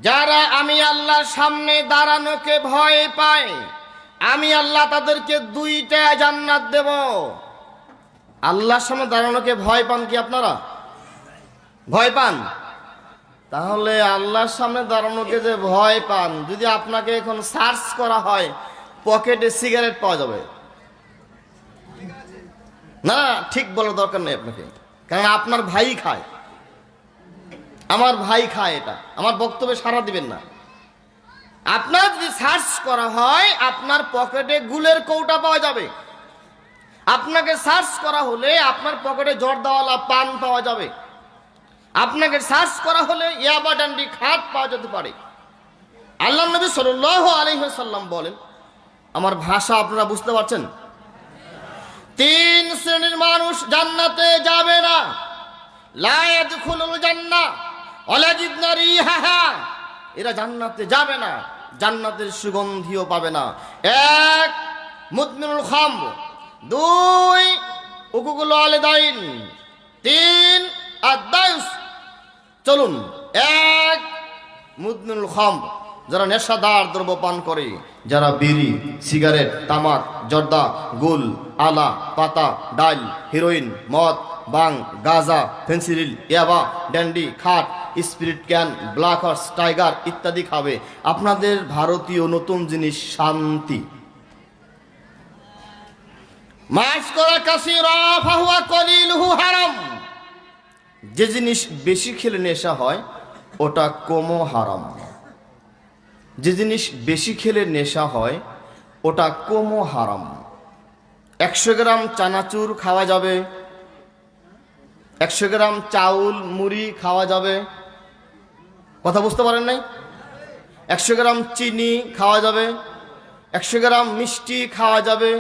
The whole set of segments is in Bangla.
যারা আমি আল্লাহর সামনে দাঁড়ানোকে ভয় পায়, আমি আল্লাহ তাদেরকে 2টা জান্নাত দেব। আল্লাহর সামনে দাঁড়ানোকে ভয় পান কি আপনারা? ভয় পান? তাহলে আল্লাহর সামনে দাঁড়ানোকে যে ভয় পান, যদি আপনাকে এখন সার্চ করা হয়, পকেটে সিগারেট পাওয়া যাবে না? ঠিক বলার দরকার নেই আপনাকে, কারণ আপনার ভাই খায়, আমার ভাই খায়। এটা আমার বক্তব্যে সাড়া দিবেন না। আপনার যদি সার্চ করা হয়, আপনার পকেটে গুলের কৌটা পাওয়া যাবে। আপনাকে সার্চ করা হলে আপনার পকেটে জর্দাওয়ালা পান পাওয়া যাবে। আপনাকে সার্চ করা হলে ইয়াবা ডান্ডি খাট পাওয়া যেতে পারে। আল্লাহ নবী সাল্লাল্লাহু আলাইহি ওয়াসাল্লাম বলেন, আমার ভাষা আপনারা বুঝতে পারছেন? 3 শ্রেণীর মানুষ জান্নাতে যাবে না। লা ইয়াদখুলুল জান্নাহ ওয়ালা ইয়াজিদুনা রিহাহা। এরা জান্নাতে যাবে না, জান্নাতের সুগন্ধিও পাবে না। 1 মুদমিনুল খামর, 2 উকুকুল ওয়ালিদাইন, 3 আদ-দায়ুস। চলুন, 1 মুদমিনুল খামর, যারা নেশাদার দ্রব্য পান করে, যারা বিড়ি, সিগারেট, তামাক, জর্দা, গুল, আলা, পাতা, ডাল, হিরোইন, মদ, বাং, গাঁজা, ফেন্সিডিল, ইয়াবা, ড্যান্ডি, খাট, spirit can, black horse, tiger ইত্যাদি খাবে। আপনাদের ভারতীয় নতুন জিনিস শান্তি। মাশকুরা কাসীরা ফাহুয়া কলিলুহু হারাম। যে জিনিস বেশি খেলে নেশা হয়, ওটা কমও হারাম। যে জিনিস বেশি খেলে নেশা হয়, ওটা কমও হারাম। 100 গ্রাম চানাচুর খাওয়া যাবে, 100 গ্রাম চাউল মুড়ি খাওয়া যাবে। কথা বুঝতে পারেন নাই? 100 গ্রাম চিনি খাওয়া যাবে, 100 গ্রাম মিষ্টি খাওয়া যাবে,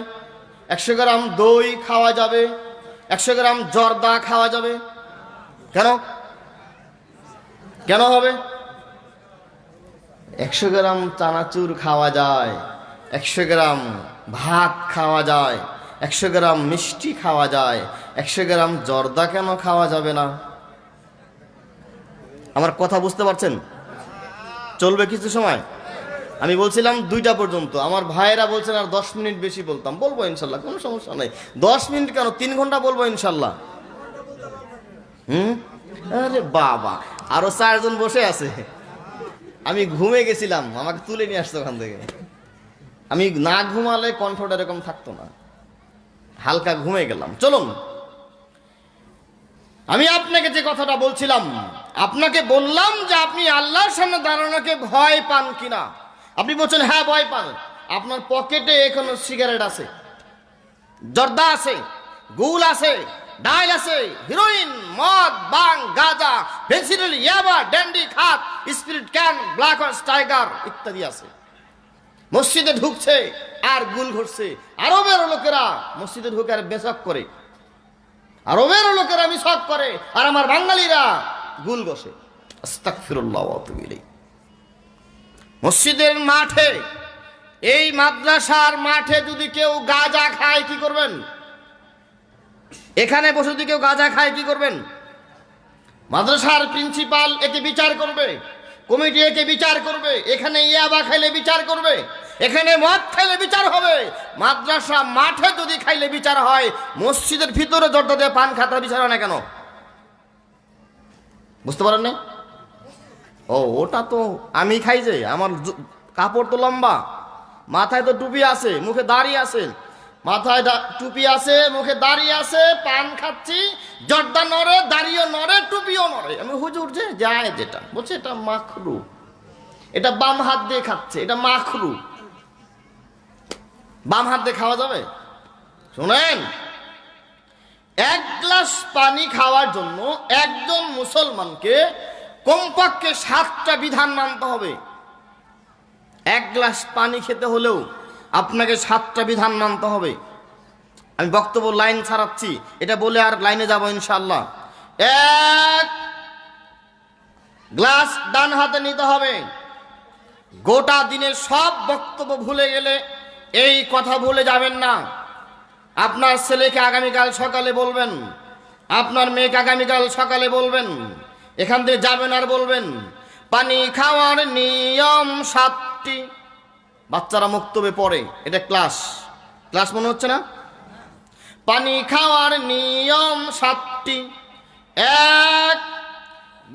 100 গ্রাম দই খাওয়া যাবে, 100 গ্রাম জর্দা খাওয়া যাবে। কেন? কেন হবে? 100 গ্রাম চানাচুর খাওয়া যায়, 100 গ্রাম ভাত খাওয়া যায়, 100 গ্রাম মিষ্টি খাওয়া যায়, 100 গ্রাম জর্দা কেন খাওয়া যাবে না? আমার কথা বুঝতে পারছেন? চলবে কিছু সময়। আমি বলছিলাম 2টা পর্যন্ত, আমার ভাইয়েরা বলছেন আর 10 মিনিট বেশি বলতাম। বলবো ইনশাল্লাহ, কোনো সমস্যা নাই। 10 মিনিট কেন, 3 ঘন্টা বলবো ইনশাল্লাহ। আরে বাবা, আরো 4 জন বসে আছে। আমি ঘুমে গেছিলাম, আমাকে তুলে নিয়ে আসতো ওখান থেকে। আমি না ঘুমালে কণ্ঠটা এরকম থাকতো না, হালকা ঘুমে গেলাম। চলুন, আমি আপনাকে যে কথাটা বলছিলাম, আপনাকে বললাম যে আপনি আল্লাহর সামনে দাঁড়ানোকে ভয় পান কিনা। আপনি বলছেন হ্যাঁ ভয় পান। আপনার পকেটে এখনো সিগারেট আছে, জর্দা আছে, গুল আছে, ডাইল আছে, হিরোইন, মদ, বাং, গাঁজা, ফেন্সিডিল, ইয়াবা, ড্যান্ডি, খাট, spirit can, black horse, tiger ইত্যাদি আছে। মসজিদে ঢুকছে আর গুল ঘটছে। আরবের লোকেরা মসজিদে ঢুকে আর বেশক করে, আরবের লোকেরা মিশক করে, আর আমার বাঙালিরা গুল বসে। আস্তাগফিরুল্লাহ ওয়া আতুবু ইলাইহি। মসজিদের মাঠে, এই মাদ্রাসার মাঠে যদি কেউ গাঁজা খায় কি করবেন? এখানে বসে যদি কেউ গাঁজা খায় কি করবেন? মাদ্রাসার প্রিন্সিপাল একে বিচার করবে, কমিটি একে বিচার করবে। এখানে ইয়াবা খাইলে বিচার করবে, এখানে মদ খাইলে বিচার হবে। মাদ্রাসা মাঠে যদি খাইলে বিচার হয়, মসজিদের ভিতরে জর্দা দিয়ে পান খাতা বিচার হয় না কেন? বুঝতে পারেন না? ও, ওটা তো আমি খাই যে, আমার কাপড় তো লম্বা, মাথায় তো টুপি আছে, মুখে দাড়ি আছে। মাথায় টুপি আছে, মুখে দাড়ি আছে, পান খাচ্ছি, জর্দা নড়ে, দাড়িও নড়ে, টুপিও নড়ে। আমি হুজুর যে যায় যেটা বলছে এটা মাখরু, এটা বাম হাত দিয়ে খাচ্ছে, এটা মাখরু। বাম হাত দিয়ে খাওয়া যাবে? শুনেন, 1 গ্লাস পানি খাওয়ার জন্য একজন মুসলমানকে কমপক্ষে 7টা বিধান মানতে হবে। 1 গ্লাস পানি খেতে হলেও আপনাকে 7টা বিধান মানতে হবে। আমি বক্তব্য লাইন ছাড়াচ্ছি, এটা বলে আর লাইনে যাব ইনশাআল্লাহ। 1 গ্লাস ডান হাতে নিতে হবে। গোটা দিনের সব বক্তব্য ভুলে গেলে এই কথা ভুলে যাবেন না। আপনার ছেলেকে আগামীকাল সকালে বলবেন, আপনার মেয়েকে আগামীকাল সকালে বলবেন, এখান থেকে যাবেন আর বলবেন পানি খাওয়ার নিয়ম 7টি। বাচ্চারা মুক্তবে পড়ে, এটা ক্লাস মনে হচ্ছে না? পানি খাওয়ার নিয়ম 7টি। 1,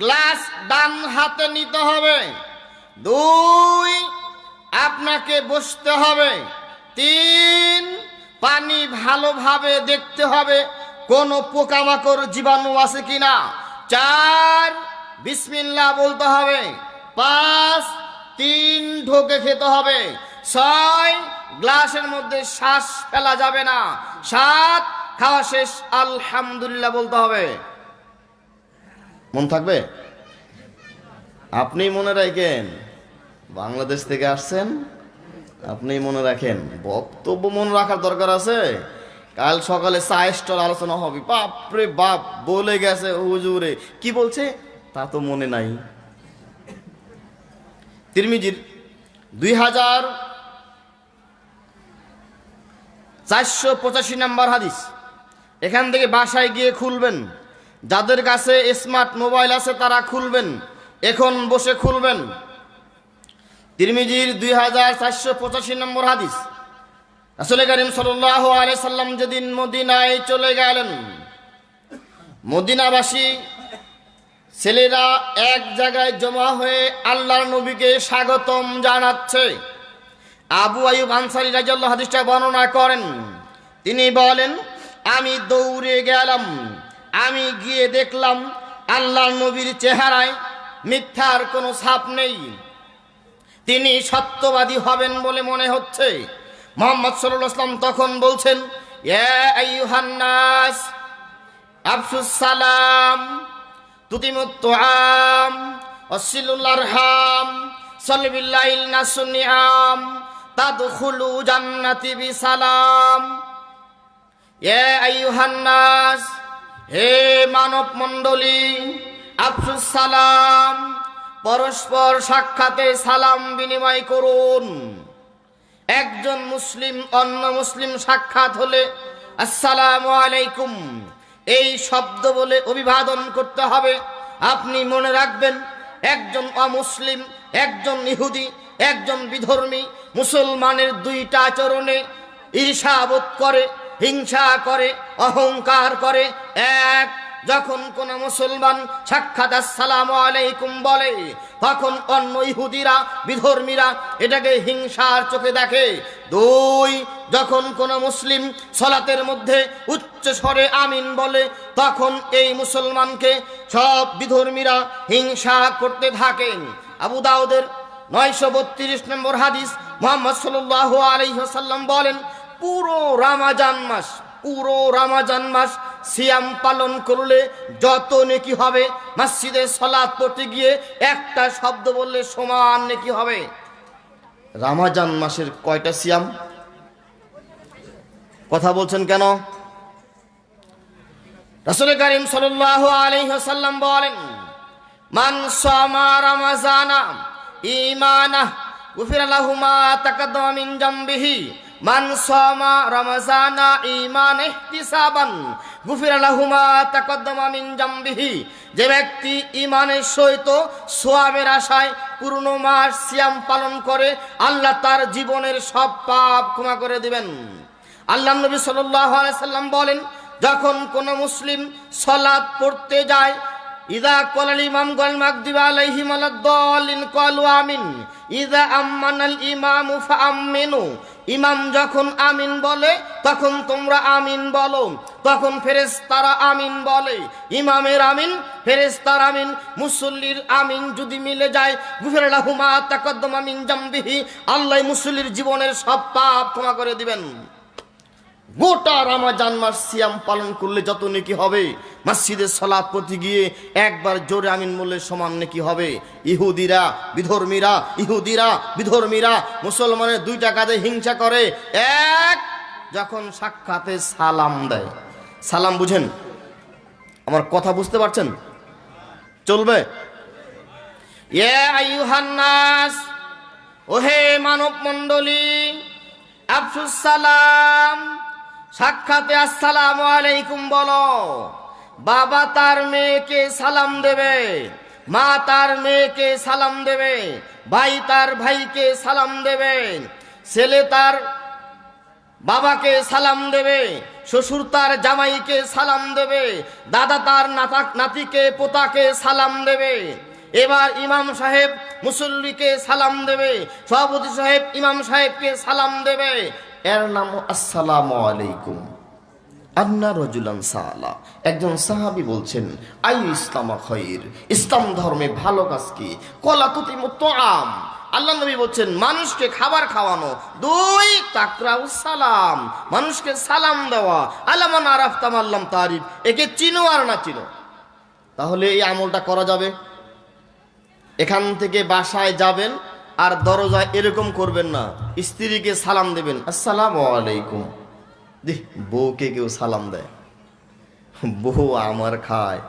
গ্লাস ডান হাতে নিতে হবে। 2, আপনাকে বসতে হবে। 3, পানি ভালোভাবে দেখতে হবে কোনো পোকামাকড় জীবাণু আছে কিনা। 4, বিসমিল্লাহ বলতে হবে। 5, 3 ঢোকে খেতে হবে। 6, গ্লাসের মধ্যে শ্বাস ফেলা যাবে না। 7, খাওয়া শেষ আলহামদুলিল্লাহ বলতে হবে। মন থাকবে? আপনি মনে রাখেন, বাংলাদেশ থেকে আসছেন, আপনি মনে রাখেন। বক্তব্য মনে রাখার দরকার আছে। কাল সকালে চা স্টল আলোচনা হবে, বাপরে বাপ বলে গেছে হুজুরে, কি বলছে তা তো মনে নাই। তিরমিজির 2485 নম্বর হাদিস। এখান থেকে বাসায় গিয়ে খুলবেন। যাদের কাছে স্মার্ট মোবাইল আছে তারা খুলবেন, এখন বসে খুলবেন। তিরমিজির 2485 নম্বর হাদিস। রাসূল করিম সাল্লাল্লাহু আলাইহি সাল্লাম যেদিন মদিনায় চলে গেলেন, মদিনাবাসী ছেলেরা এক জায়গায় জমা হয়ে আল্লাহর নবীকে স্বাগতম জানাচ্ছে। আবু আইয়ুব আনসারী রাদিয়াল্লাহু আনহু হাদিসটা বর্ণনা করেন। তিনি বলেন, আমি দৌড়ে গেলাম, আমি গিয়ে দেখলাম আল্লাহর নবীর চেহারায় মিথ্যার কোনো ছাপ নেই, তিনি সত্যবাদী হবেন বলে মনে হচ্ছে। মুহাম্মদ সাল্লাল্লাহু আলাইহি ওয়াসাল্লাম তখন বলছেন, ইয়া আইয়ুহান নাস আফশুস সালাম তুতিমুত তুআম ওয়াসিলুল আরহাম সাল্লিবিল্লাহিল নাসনিআম তাদখুলু জান্নাতি বিসালাম। ইয়া আইয়ুহান নাস, হে মানব মণ্ডলী, আফশুস সালাম, পরস্পর সাক্ষাতে সালাম বিনিময় করুন। একজন মুসলিম অন্য মুসলিম সাক্ষাৎ হলে আসসালামু আলাইকুম এই শব্দ বলে অভিবাদন করতে হবে। আপনি মনে রাখবেন, একজন অমুসলিম, একজন ইহুদি, একজন বিধর্মী মুসলমানের দুইটা আচরণে ঈর্ষাবোধ করে, হিংসা করে, অহংকার করে। এক, যখন কোন মুসলমান সাক্ষাৎ আসসালামু আলাইকুম বলে, তখন অন্য ইহুদিরা, বিধর্মীরা এটাকে হিংসার চোখে দেখে। 2, যখন কোন মুসলিম সালাতের মধ্যে উচ্চ স্বরে আমিন বলে, তখন এই মুসলমানকে সব বিধর্মীরা হিংসা করতে থাকেন। আবু দাউদের 932 নম্বর হাদিস। মুহাম্মদ সাল্লাল্লাহু আলাইহি ওয়াসাল্লাম বলেন, পুরো রমাজান মাস সিয়াম পালন করলে যত নেকি হবে, মসজিদে সালাত পড়তে গিয়ে একটা শব্দ বললে সমান নেকি হবে। রমাজান মাসের কয়টা সিয়াম? কথা বলছেন কেন? রাসূল করিম সাল্লাল্লাহু আলাইহি ওয়াসাল্লাম বলেন, মান সামা রমাজানা ঈমানাহ গুফিরা লাহু মা তাকাদ্দামা মিন জামবিহি। মান সামা রমাজানা ঈমান ইহতিসাবান গুফিরা লাহু মা তাকাদ্দামা মিন জামবিহি। যে ব্যক্তি ঈমানের সহিত সওয়াবের আশায় পুরনো মাস সিয়াম পালন করে, আল্লাহ তার জীবনের সব পাপ ক্ষমা করে দিবেন। আল্লাহর নবী সাল্লাল্লাহু আলাইহি সাল্লাম বলেন, যখন কোন মুসলিম সালাত পড়তে যায়, ইযা ক্বালাল ইমাম গাল মাগদুবি আলাইহিম ওয়ালাদ-দাল্লিন ক্বালু আমিন। ইযা আমানাল ইমামু ফাআমিনু। ইমাম যখন আমিন বলে তখন তোমরা আমিন বলো। তখন ফেরেশতারা আমিন বলে। ইমামের আমিন, ফেরেশতার আমিন, মুসল্লির আমিন যদি মিলে যায়, গুফিরা লাহু মা তাকাদ্দামা মিন জামবিহি, আল্লাহ মুসল্লির জীবনের সব পাপ ক্ষমা করে দিবেন। গোটা রমজান মাস সিয়াম পালন করলে যত নেকি হবে, মসজিদে সালাত পড়তে গিয়ে একবার জোরে আমিন বললে সমান নেকি হবে। ইহুদিরা বিধর্মীরা মুসলমানের দুইটা কাজে হিংসা করে। এক, যখন সাক্ষাতে সালাম দেয়। সালাম বুঝেন? আমার কথা বুঝতে পারছেন? চলবে? ইয়া আইয়ুহান নাস, ওহে মানব মণ্ডলী, আফশুস সালাম, সাক্ষাতে আসসালামু আলাইকুম বলো। বাবা তার মেয়েকে সালাম দেবে, মা তার মেয়েকে সালাম দেবে, ভাই তার ভাইকে সালাম দেবে, ছেলে তার বাবাকে সালাম দেবে, শ্বশুর তার জামাইকে সালাম দেবে, দাদা তার নাতিকে পোতাকে সালাম দেবে। এবার ইমাম সাহেব মুসল্লিকে সালাম দেবে, সভাপতি সাহেব ইমাম সাহেবকে সালাম দেবে। এর নাম আসসালামু আলাইকুম। আন্না রাজুলান সালা, একজন সাহাবী বলছেন, আই ইসলামা খায়র, ইসলাম ধর্মে ভালো কাজ কি? কলা তুতিমুত আম, আল্লাহ নবী বলছেন মানুষকে খাবার খাওয়ানো। দুই তাকরাউস সালাম, মানুষকে সালাম দেওয়া। আলামান আরাফতাম আল্লাম তারিফ, একে চিনো আর না চিনো। তাহলে এই আমলটা করা যাবে। এখান থেকে বাসায় যাবেন আর দরজায় এরকম করবেন না, স্ত্রীকে সালাম দেবেন আসসালামু আলাইকুম। দেখ বউকে কেউ সালাম দেয়, বউ আমার খায়,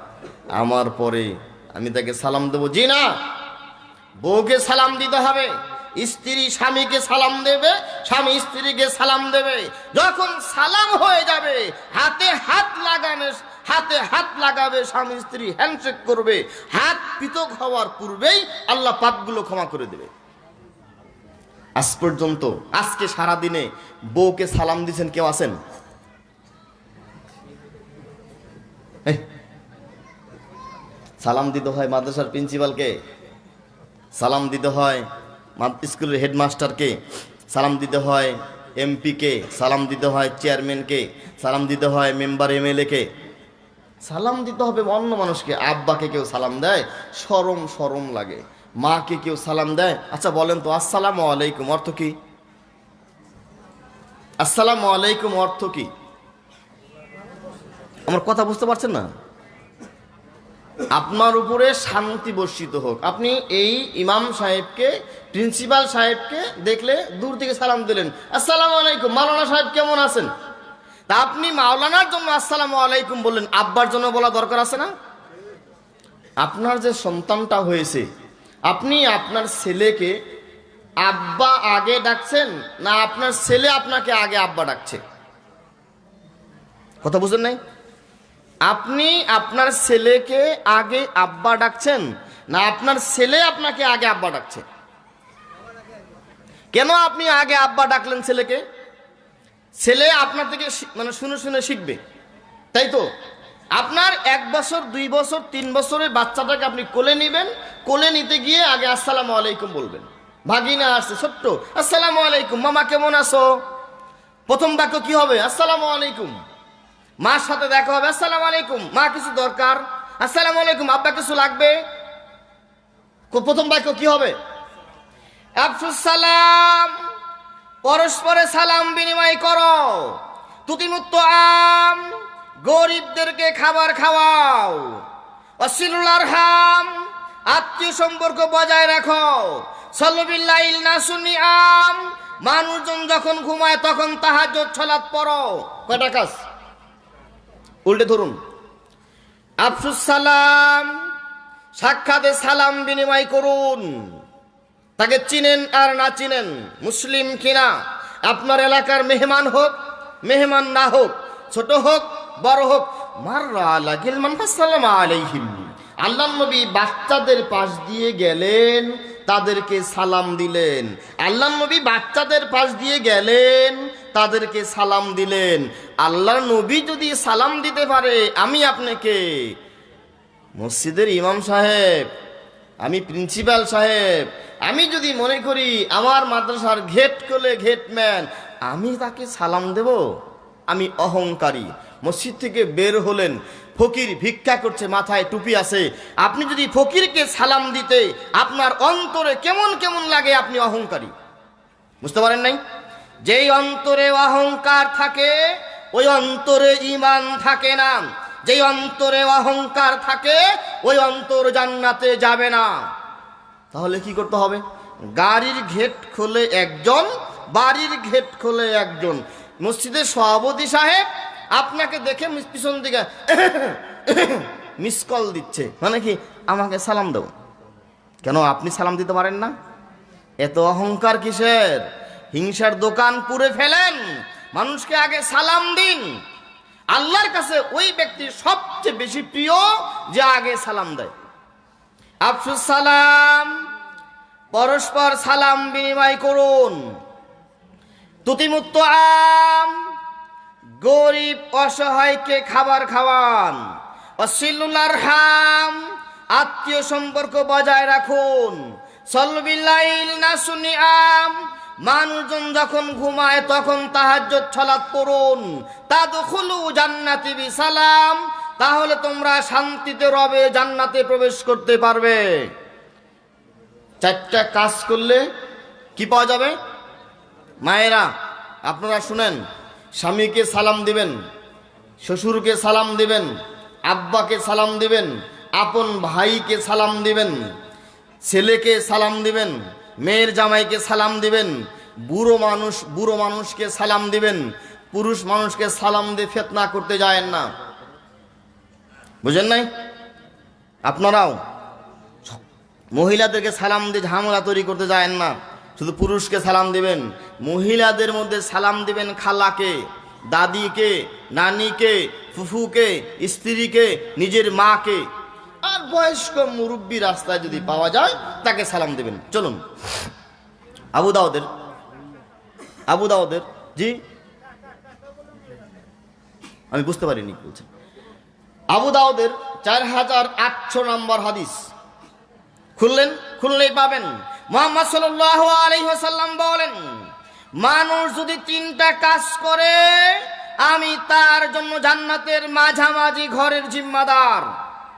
আমার পরে আমি তাকে সালাম দেবো? জি না, বউকে সালাম দিতে হবে। স্ত্রী স্বামীকে সালাম দেবে, স্বামী স্ত্রীকে সালাম দেবে। যখন সালাম হয়ে যাবে হাতে হাত লাগাবে, স্বামী স্ত্রী হ্যান্ডশেক করবে। হাত পৃথক হওয়ার পূর্বেই আল্লাহ পাপগুলো ক্ষমা করে দেবে। আজ পর্যন্ত আজকে সারা দিনে বউকে সালাম দিয়েছেন কেউ আছেন? সালাম দিতে হয় মাদ্রাসার প্রিন্সিপালকে, সালাম দিতে হয় স্কুলের হেডমাস্টারকে, সালাম দিতে হয় এমপিকে, সালাম দিতে হয় চেয়ারম্যানকে, সালাম দিতে হয় মেম্বার এমএলএকে, সালাম দিতে হবে অন্য মানুষকে। আব্বাকে কেউ সালাম দেয়, শরম লাগে। মাকে কেউ সালাম দেয়। আচ্ছা বলেন তো আসসালামু আলাইকুম অর্থ কি? আসসালামু আলাইকুম অর্থ কি? আমার কথা বুঝতে পারছেন না? আপনার উপরে শান্তি বর্ষিত হোক। আপনি এই ইমাম সাহেবকে, প্রিন্সিপাল সাহেবকে দেখলে দূর থেকে সালাম দিলেন, আসসালামু আলাইকুম, মাওলানা সাহেব কেমন আছেন? তা আপনি মাওলানার জন্য আসসালামু আলাইকুম বললেন, আব্বার জন্য বলা দরকার আছে না? আপনার যে সন্তানটা হয়েছে, আপনি আপনার ছেলেকে আব্বা আগে ডাকছেন না আপনার ছেলে আপনাকে আগে আব্বা ডাকছে? কথা বুঝেন নাই? আপনি আপনার ছেলেকে আগে আব্বা ডাকছেন না আপনার ছেলে আপনাকে আগে আব্বা ডাকছে? কেন আপনি আগে আব্বা ডাকলেন ছেলেকে? ছেলে আপনার থেকে মানে শুনে শুনে শিখবে, তাই তো? আপনার 1 বছর 2 বছর 3 বছরের বাচ্চাটাকে আপনি কোলে নেবেন, কোলে নিতে গিয়ে আগে আসসালামু আলাইকুম বলবেন। ভাগিনা আসছে ছোট্ট, আসসালামু আলাইকুম, মামা কেমন আছো? প্রথম বাক্য কি হবে? আসসালামু আলাইকুম। মার সাথে দেখা হবে, আসসালামু আলাইকুম মা, কিছু দরকার? আসসালামু আলাইকুম আব্বা, কিছু লাগবে? প্রথম বাক্য কি হবে? আফসুস সালাম, পরস্পরে সালাম বিনিময় করো। তুতিমুত আম, গরিবদেরকে খাবার খাওয়াও। ওয়াসিলুল আরহাম, আত্মীয় সম্পর্ক বজায় রাখো। সাল্লুবিল্লাহিল নাসুনি আম, মানুষজন যখন ঘুমায় তখন তাহাজ্জুদ সালাত পড়ো। কয়টা কাজ? উল্টে ধরুন। আফসুস সালাম, সাক্ষাতে সালাম বিনিময় করুন। তাকে চিনেন আর না চিনেন, মুসলিম কিনা, আপনার এলাকার মেহমান হোক মেহমান না হোক, ছোট হোক বড় হোক, মাররা আলা গিলমান ফাসাল্লামু আলাইহিম। আল্লাহর নবী বাচ্চাদের পাশ দিয়ে গেলেন, তাদেরকে সালাম দিলেন। আল্লাহর নবী বাচ্চাদের পাশ দিয়ে গেলেন, তাদেরকে সালাম দিলেন। আল্লাহর নবী যদি সালাম দিতে পারে, আমি আপনাকে, মসজিদের ইমাম সাহেব, আমি প্রিন্সিপাল সাহেব, আমি যদি মনে করি আমার মাদ্রাসার গেট খোলে গেটম্যান, আমি তাকে সালাম দেব? আমি অহংকারী। মসজিদ থেকে বের হলেন, ফকির ভিক্ষা করছে, মাথায় টুপি আছে, আপনি যদি ফকিরকে সালাম দিতে আপনার অন্তরে কেমন কেমন লাগে, আপনি অহংকারী। বুঝতে পারেন নাই? যেই অন্তরে অহংকার থাকে ওই অন্তরে ঈমান থাকে না। যেই অন্তরে অহংকার থাকে ওই অন্তর জান্নাতে যাবে না। তাহলে কি করতে হবে? গাড়ির গেট খোলে একজন, বাড়ির গেট খোলে একজন। মসজিদের সভাপতি সাহেব আপনাকে দেখে পিছন দিকে মিস কল দিচ্ছে, মানে কি আমাকে সালাম দাও। কেন আপনি সালাম দিতে পারেন না? এত অহংকার কিসের? হিংসার দোকান পুড়ে ফেলেন, মানুষকে আগে সালাম দিন। আল্লাহর কাছে ওই ব্যক্তি সবচেয়ে বেশি প্রিয় যে আগে সালাম দেয়। আফসুস সালাম, পরস্পর সালাম বিনিময় করুন। তুতিমুত্ত আম, গরিব অসহায়কে খাবার খাওয়ান। অসিলুল আরহাম, আত্মীয় সম্পর্ক বজায় রাখুন। সলবিলাইল নাসুনি আম, মানুষজন যখন ঘুমায় তখন তাহাজ্জুদ সালাত পড়ুন। তাদখুলু জান্নাতি বিসালাম, তাহলে তোমরা শান্তিতে রবে জান্নাতে প্রবেশ করতে পারবে। চারটা কাজ করলে কি পাওয়া যাবে? মায়েরা আপনারা শুনেন, স্বামীকে সালাম দিবেন, শ্বশুরকে সালাম দিবেন, আব্বাকে সালাম দিবেন, আপন ভাইকে সালাম দিবেন, ছেলেকে সালাম দিবেন, মেয়ের জামাইকে সালাম দিবেন, বুড়ো মানুষকে সালাম দিবেন। পুরুষ মানুষকে সালাম দিয়ে ফিতনা করতে যায়েন না, বুঝেন নাই? আপনারাও মহিলাদেরকে সালাম দিয়ে ঝামেলা তৈরি করতে যায়েন না, শুধু পুরুষকে সালাম দিবেন। মহিলাদের মধ্যে সালাম দিবেন খালাকে, দাদিকে, নানিকে, ফুফুকে, স্ত্রীকে, নিজের মাকে, আর বয়স্ক মুরব্বী রাস্তায় যদি পাওয়া যায় তাকে সালাম দিবেন। চলুন আবু দাউদের জি, আমি বুঝতে পারিনি কি বলছেন। আবু দাউদের 4800 নম্বর হাদিস খুললেই পাবেন। মুহাম্মদ সাল্লাল্লাহু আলাইহি ওয়াসাল্লাম বলেন, মানুষ যদি 3টা কাজ করে আমি তার জন্য জান্নাতের মাঝামাঝি ঘরের জিম্মাদার।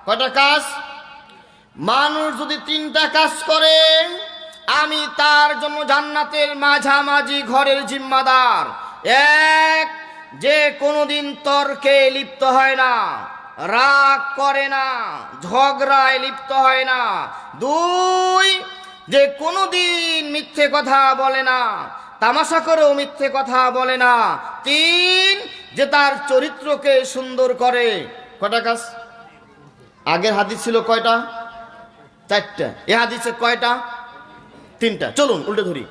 কয়টা কাজ? মানুষ যদি 3টা কাজ করে আমি তার জন্য জান্নাতের মাঝামাঝি ঘরের জিম্মাদার। 1, যে কোনোদিন তর্কে লিপ্ত হয় না, রাগ করে না, ঝগড়ায় লিপ্ত হয় না। 2, যে কোনোদিন মিথ্যে কথা বলে না, তামাশা করেও মিথ্যে কথা বলে না। 3, যে তার চরিত্রকে সুন্দর করে। কয়টা কাজ? আগের হাদিস ছিল কয়টা? 4টা। এ হাদিসে কয়টা? 3টা। চলুন উল্টে ধরি।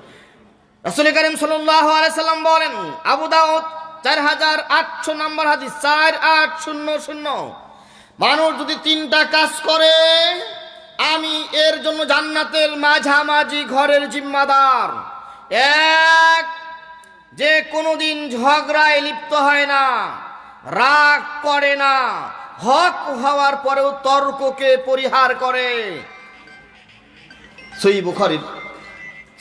রাসূল কারীম সাল্লাল্লাহু আলাইহি সাল্লাম বলেন, আবু দাউদ 4800 নম্বর হাদিস, 4800, মানুষ যদি 3টা কাজ করে আমি এর জন্য জান্নাতের মাঝামাঝি ঘরের জিম্মাদার। 1, যে কোনোদিন ঝগড়ায় লিপ্ত হয় না, রাগ করে না, হক হওয়ার পরেও তর্ককে পরিহার করে। সহিহ বুখারীর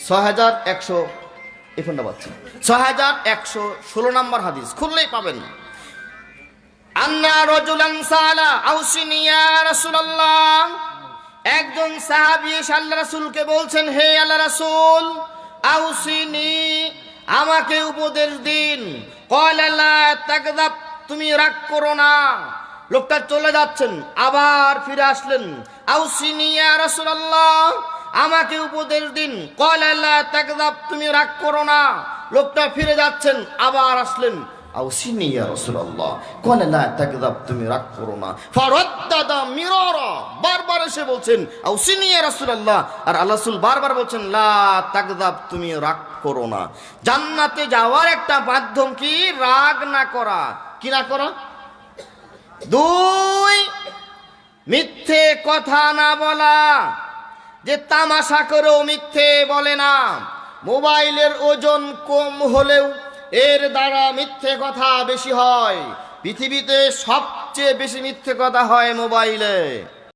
6100 এই ফোনটা পাচ্ছি 6116 নম্বর হাদিস, খুললেই পাবেন। আন্না রাজুলান সালা আউসিনি ইয়া রাসূলুল্লাহ, একজন সাহাবী আল্লাহর রাসূলকে বলছেন, হে আল্লাহর রাসূল, আউসিনি, আমাকে উপদেশ দিন। ক্বালা লা তাকযাব, তুমি রাগ করো না। লোকটা চলে যাচ্ছেন, আবার ফিরে আসলেন, আউসিনি ইয়া রাসূলুল্লাহ, আমাকে উপদেশ দিন। ক্বালা লা তাকযাব, তুমি রাগ করো না। লোকটা ফিরে যাচ্ছেন, আবার আসলেন, আউসিনি ইয়া রাসূলুল্লাহ, ক্বালা লা তাকযাব, তুমি রাগ করো না। ফারাদ্দাদা মিরারা, বারবার এসে বলছেন আউসিনি ইয়া রাসূলুল্লাহ, আর আল্লাহ রাসূল বারবার বলছেন লা তাকযাব, তুমি রাগ করো না। জান্নাতে যাওয়ার একটা মাধ্যম কি? রাগ না করা। কি না করা? 2, মিথ্যে কথা না বলা, যে তামাশা করেও মিথ্যে বলে না। মোবাইলের ওজন কম হলেও এর দ্বারা মিথ্যে কথা বেশি হয়। পৃথিবীতে সবচেয়ে বেশি মিথ্যে কথা হয় মোবাইলে।